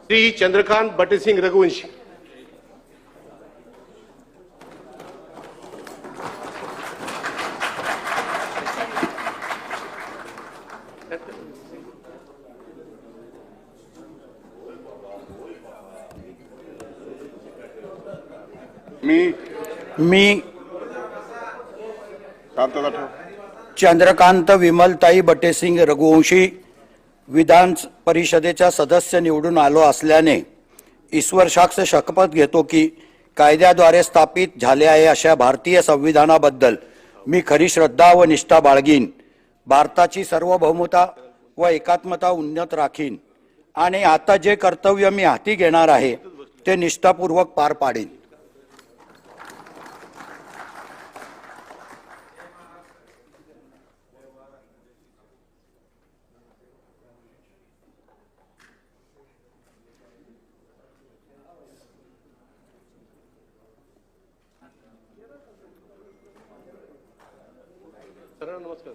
श्री चंद्रकांत बटेसिंग रघुवंशी। मी शांतता ठेव। चंद्रकांत विमलताई बटेसिंग रघुवंशी विधान परिषदेचा सदस्य निवडून आलो असल्याने ईश्वर साक्ष शपथ घेतो की कायद्याद्वारे स्थापित झाले आहे अशा भारतीय संविधानाबद्दल मी खरी श्रद्धा व निष्ठा बाळगीन, भारताची सार्वभौमता व एकात्मता उन्नत राखीन आणि आता जे कर्तव्य मी हाती घेणार आहे ते निष्ठापूर्वक पार पाडीन। सर नमस्कार।